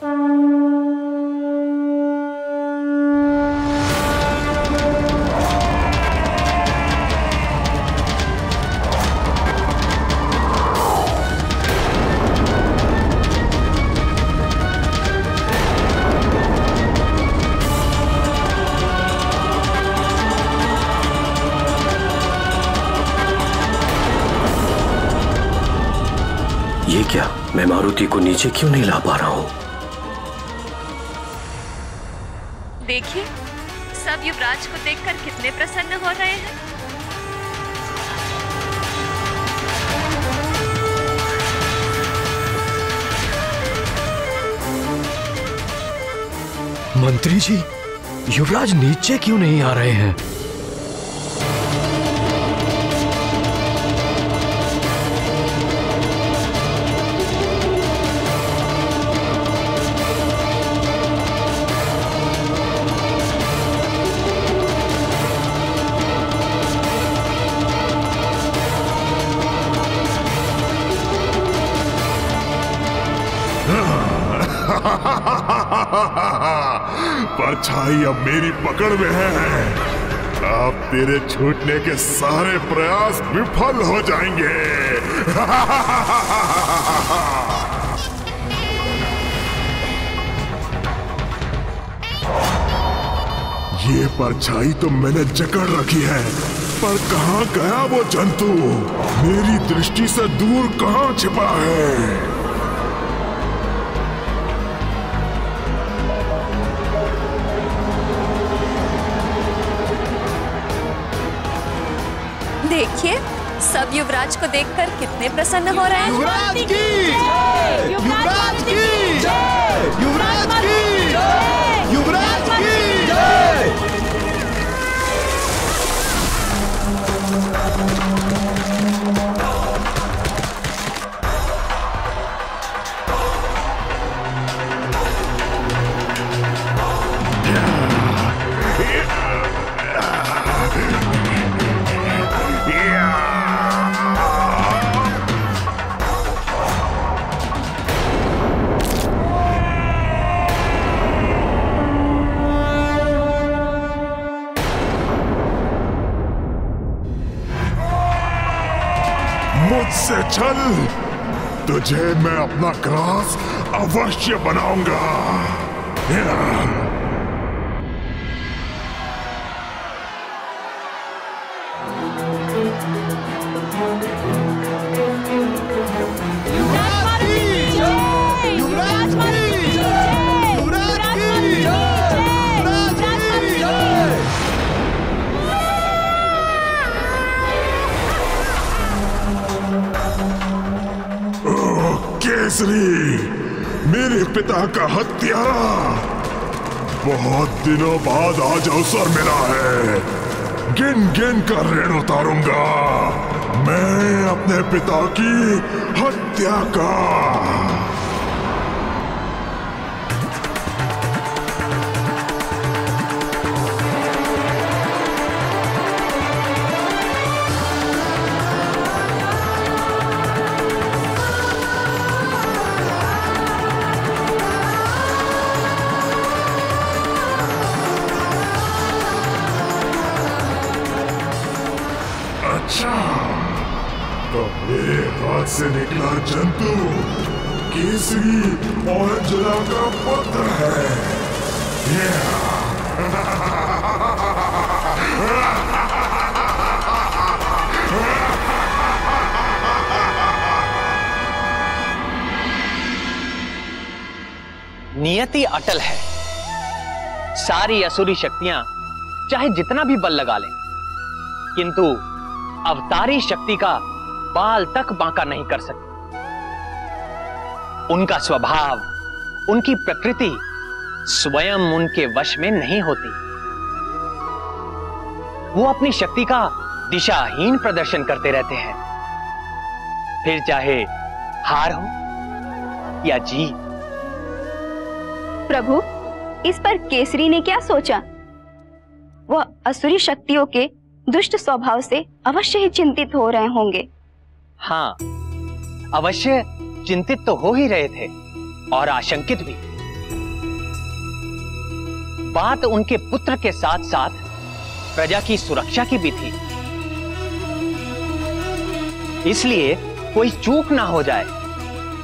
ये क्या, मैं मारुति को नीचे क्यों नहीं ला पा रहा हूँ? देखिए, सब युवराज को देखकर कितने प्रसन्न हो रहे हैं। मंत्री जी, युवराज नीचे क्यों नहीं आ रहे हैं? परछाई अब मेरी पकड़ में है। अब तेरे छूटने के सारे प्रयास विफल हो जाएंगे। ये परछाई तो मैंने जकड़ रखी है, पर कहाँ गया वो जंतु? मेरी दृष्टि से दूर कहाँ छिपा है? देखिए, सब युवराज को देखकर कितने प्रसन्न हो रहे हैं। युवराज की जय! युवराज की जय! युवराज की जय! युवराज की जय! मुझसे चल, तुझे मैं अपना ग्रास अवश्य बनाऊंगा। केसरी, मेरे पिता का हत्यारा, बहुत दिनों बाद आज अवसर मिला है। गिन गिन कर ऋण उतारूंगा मैं अपने पिता की हत्या का। तो मेरे हाथ से निकला जंतु केसरी और अंजना का पुत्र है। नियति अटल है। सारी असुरी शक्तियां चाहे जितना भी बल लगा लें, किंतु अवतारी शक्ति का बाल तक बांका नहीं कर सकती। उनका स्वभाव, उनकी प्रकृति स्वयं उनके वश में नहीं होती। वो अपनी शक्ति का दिशाहीन प्रदर्शन करते रहते हैं, फिर चाहे हार हो या जीत। प्रभु, इस पर केसरी ने क्या सोचा? वह असुरी शक्तियों के दुष्ट स्वभाव से अवश्य ही चिंतित हो रहे होंगे। हाँ, अवश्य चिंतित तो हो ही रहे थे और आशंकित भी। बात उनके पुत्र के साथ साथ प्रजा की सुरक्षा की भी थी। इसलिए कोई चूक ना हो जाए,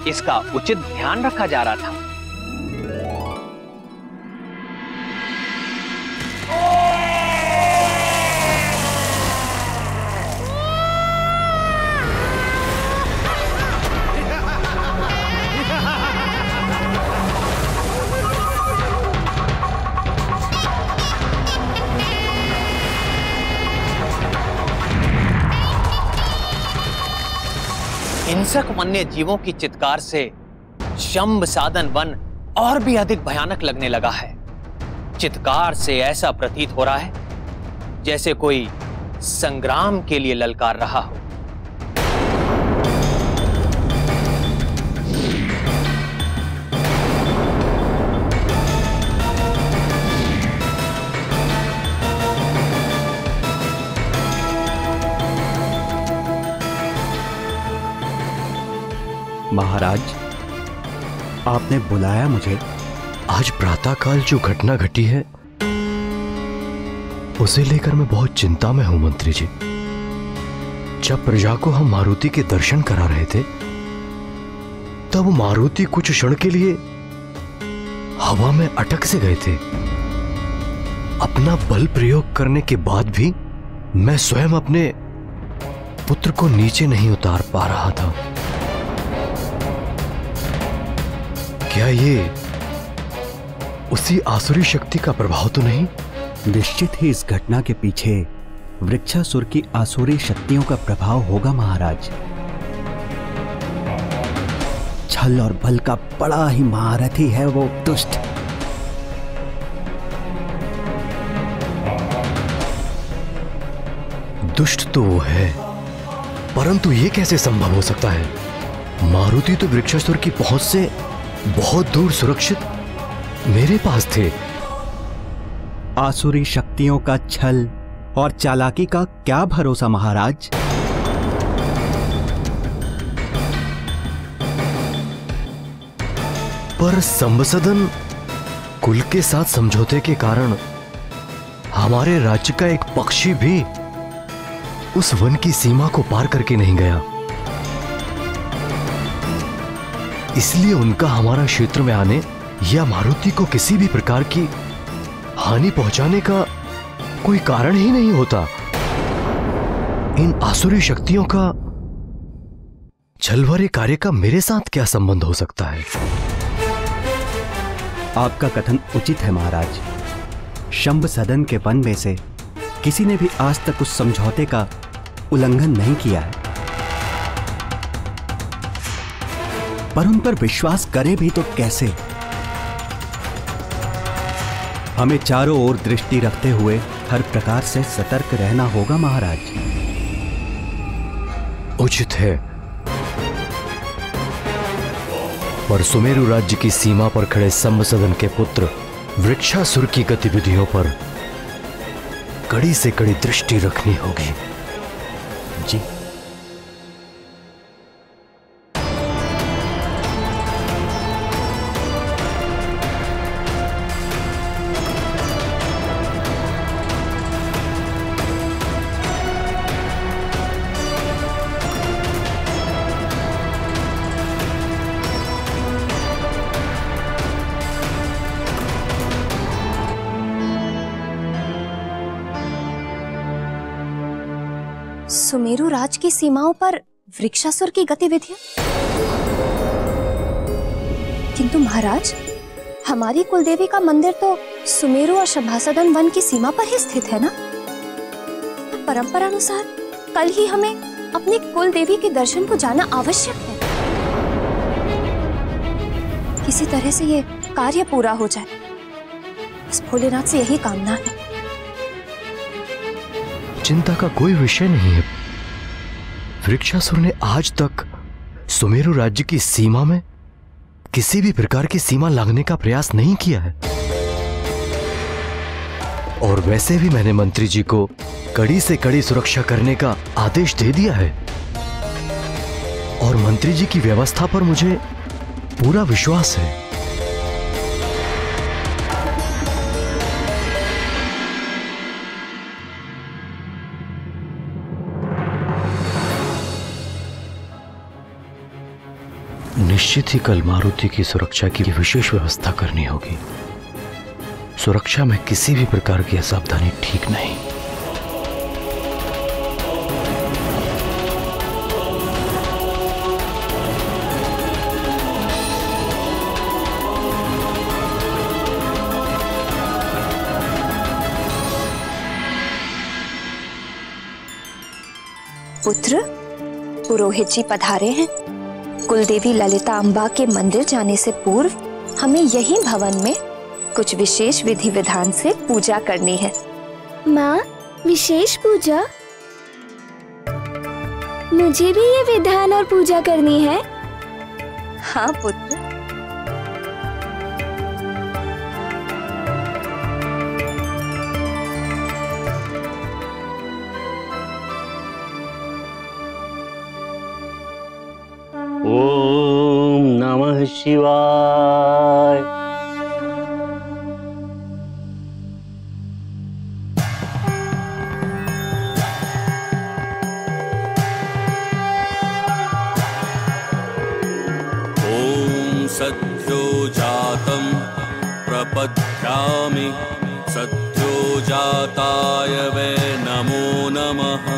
इसका उचित ध्यान रखा जा रहा था। हिंसक वन्य जीवों की चित्कार से शंभ साधन वन और भी अधिक भयानक लगने लगा है। चित्कार से ऐसा प्रतीत हो रहा है जैसे कोई संग्राम के लिए ललकार रहा हो। महाराज, आपने बुलाया मुझे? आज प्रातःकाल जो घटना घटी है उसे लेकर मैं बहुत चिंता में हूं मंत्री जी। जब प्रजा को हम मारुति के दर्शन करा रहे थे तब मारुति कुछ क्षण के लिए हवा में अटक से गए थे। अपना बल प्रयोग करने के बाद भी मैं स्वयं अपने पुत्र को नीचे नहीं उतार पा रहा था। क्या ये उसी आसुरी शक्ति का प्रभाव तो नहीं? निश्चित ही इस घटना के पीछे वृक्षासुर की आसुरी शक्तियों का प्रभाव होगा महाराज। छल और बल का बड़ा ही महारथी है वो दुष्ट। दुष्ट तो वो है, परंतु ये कैसे संभव हो सकता है? मारुति तो वृक्षासुर की पहुंच से बहुत दूर सुरक्षित मेरे पास थे। आसुरी शक्तियों का छल और चालाकी का क्या भरोसा महाराज। पर संबसदन कुल के साथ समझौते के कारण हमारे राज्य का एक पक्षी भी उस वन की सीमा को पार करके नहीं गया। इसलिए उनका हमारा क्षेत्र में आने या मारुति को किसी भी प्रकार की हानि पहुंचाने का कोई कारण ही नहीं होता। इन आसुरी शक्तियों का छलवरे कार्य का मेरे साथ क्या संबंध हो सकता है? आपका कथन उचित है महाराज। शंभ सदन के वन में से किसी ने भी आज तक उस समझौते का उल्लंघन नहीं किया है, पर उन पर विश्वास करें भी तो कैसे? हमें चारों ओर दृष्टि रखते हुए हर प्रकार से सतर्क रहना होगा महाराज। उचित है, पर सुमेरु राज्य की सीमा पर खड़े संबसदन के पुत्र वृक्षासुर की गतिविधियों पर कड़ी से कड़ी दृष्टि रखनी होगी। जी। सुमेरु राज की सीमाओं पर वृक्षासुर की गतिविधियां? किंतु महाराज, हमारी कुलदेवी का मंदिर तो सुमेरु और सभासदन वन की सीमा पर ही स्थित है ना? परंपरा अनुसार कल ही हमें अपनी कुलदेवी के दर्शन को जाना आवश्यक है। किसी तरह से ये कार्य पूरा हो जाए, इस भोलेनाथ से यही कामना है। चिंता का कोई विषय नहीं है। वृक्षासुर ने आज तक सुमेरु राज्य की सीमा में किसी भी प्रकार की सीमा लांघने का प्रयास नहीं किया है। और वैसे भी मैंने मंत्री जी को कड़ी से कड़ी सुरक्षा करने का आदेश दे दिया है और मंत्री जी की व्यवस्था पर मुझे पूरा विश्वास है। निश्चित ही कल मारुति की सुरक्षा की विशेष व्यवस्था करनी होगी। सुरक्षा में किसी भी प्रकार की असावधानी ठीक नहीं। पुत्र, पुरोहित जी पधारे हैं। कुलदेवी ललिता अम्बा के मंदिर जाने से पूर्व हमें यही भवन में कुछ विशेष विधि विधान से पूजा करनी है। माँ, विशेष पूजा? मुझे भी ये विधान और पूजा करनी है। हाँ पुत्र। ओम नमः शिवाय। ओम सद्यो जातं प्रपद्यामि सद्यो जाताय वै नमो नमः।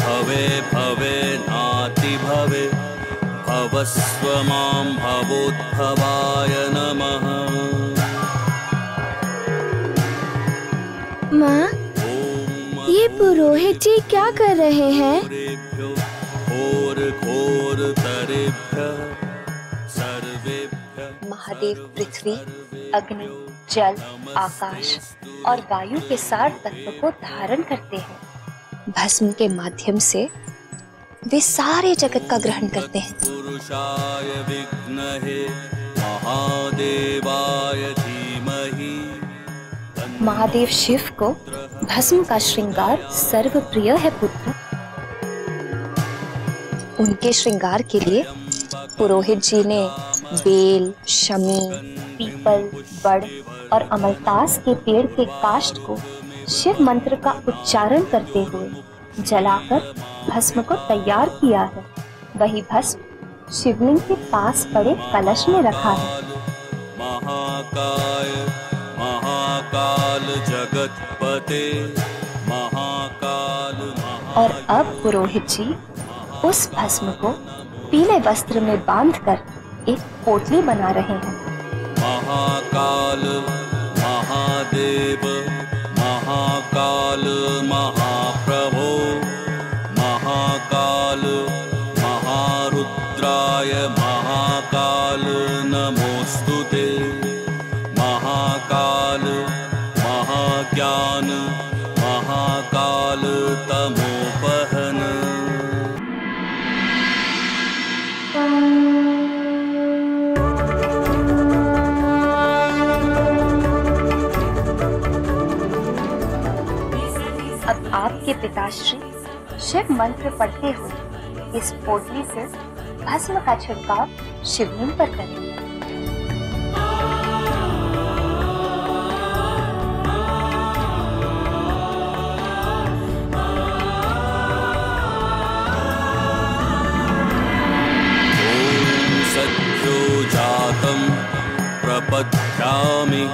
भवे भवे नाति भवे भवस्व मां भवोद्भवाय नमः। माँ, ये पुरोहित जी क्या कर रहे हैं? महादेव पृथ्वी, अग्नि, जल, आकाश और वायु के सार तत्व को धारण करते हैं। भस्म के माध्यम से वे सारे जगत का ग्रहण करते हैं। पुरुषाय विद्महे महादेवाय धीमहि। महादेव शिव को भस्म का श्रृंगार सर्वप्रिय है पुत्र। उनके श्रृंगार के लिए पुरोहित जी ने बेल, शमी, पीपल, बड़ और अमलतास के पेड़ के काष्ठ को शिव मंत्र का उच्चारण करते हुए जलाकर भस्म को तैयार किया है। वही भस्म शिवलिंग के पास पड़े कलश में रखा है। महाकाय महाकाल जगतपते महाकाल और अब पुरोहित जी उस भस्म को पीले वस्त्र में बांधकर एक पोटली बना रहे हैं। महाकाल महादेव महाकाल महाप्रभो महाकाल महारुद्राय महाकाल नमोस्तुते। महाकाल महाज्ञान महाकाल तमोपहन। अब आपके पिताश्री शिव मंत्र पढ़ते हुए इस पोटली से भस्म का छिड़काव शिवलिंग पर करेंगे। जातं प्रपद्यामि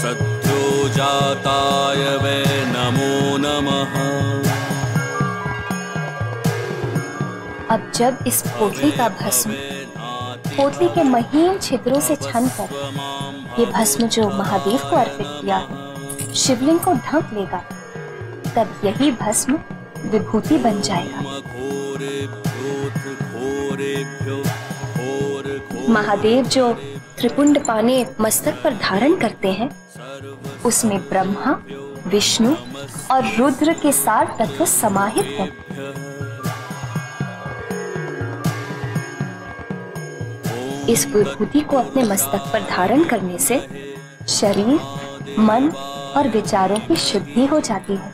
सद्यो जाताय वै नमो नमः। अब जब इस पोटली का भस्म पोटली के महीन छिद्रों से छनकर ये भस्म जो महादेव को अर्पित किया है शिवलिंग को ढक लेगा, तब यही भस्म विभूति बन जाएगा। महादेव जो त्रिपुंड पाने मस्तक पर धारण करते हैं उसमें ब्रह्मा, विष्णु और रुद्र के सार तत्व समाहित हैं। इस विभूति को अपने मस्तक पर धारण करने से शरीर, मन और विचारों की शुद्धि हो जाती है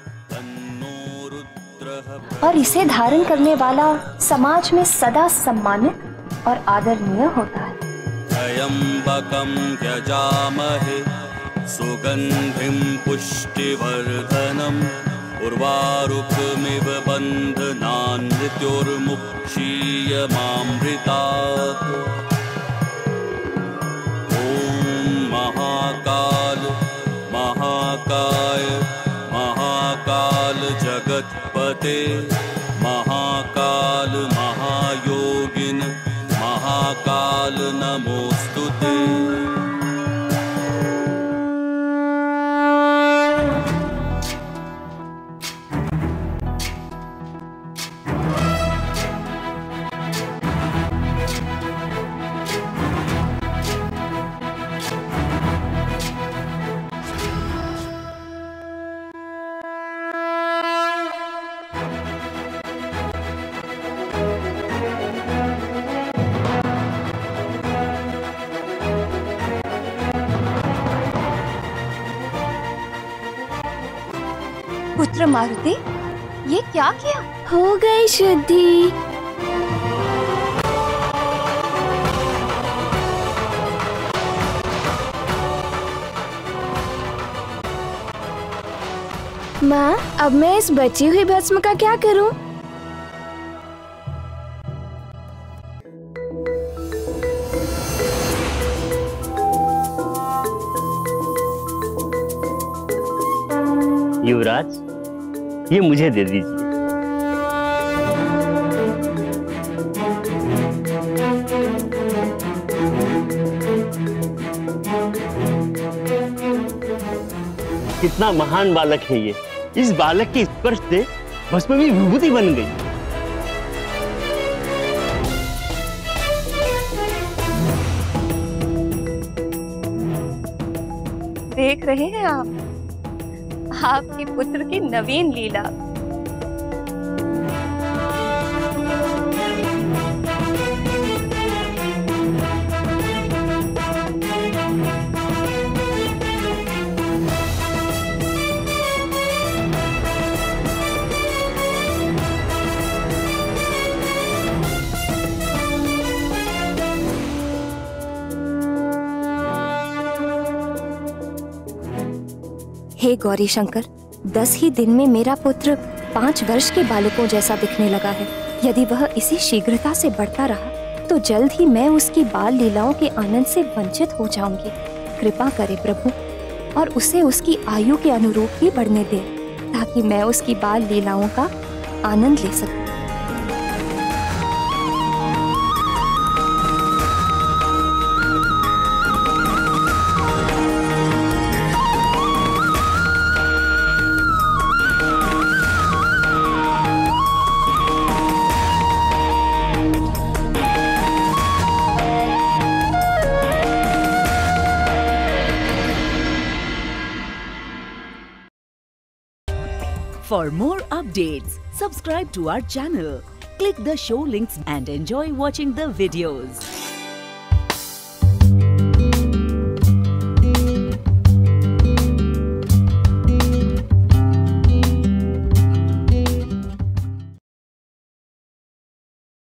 और इसे धारण करने वाला समाज में सदा सम्मानित और आदरणीय होता है। त्र्यंबकं यजामहे सुगंधिं पुष्टिवर्धनम् उर्वारुकमिव बन्धनान् मृत्योर्मुक्षीयमामृतात्। ॐ महाकाल महाकाय महाकाल जगत्पते महाकाल महायोगिन महाकाल नमोस्तुते। पुत्र मारुति, ये क्या किया? हो गई शुद्धि। माँ, अब मैं इस बची हुई भस्म का क्या करूं? युवराज, ये मुझे दे दीजिए। कितना महान बालक है ये। इस बालक के स्पर्श से भस्म में विभूति बन गई। देख रहे हैं आप आपके पुत्र की नवीन लीला। हे गौरी शंकर, 10 ही दिन में मेरा पुत्र 5 वर्ष के बालकों जैसा दिखने लगा है। यदि वह इसी शीघ्रता से बढ़ता रहा तो जल्द ही मैं उसकी बाल लीलाओं के आनंद से वंचित हो जाऊंगी। कृपा करे प्रभु और उसे उसकी आयु के अनुरूप ही बढ़ने दे, ताकि मैं उसकी बाल लीलाओं का आनंद ले सकूं। For more updates, subscribe to our channel, click the show links and enjoy watching the videos.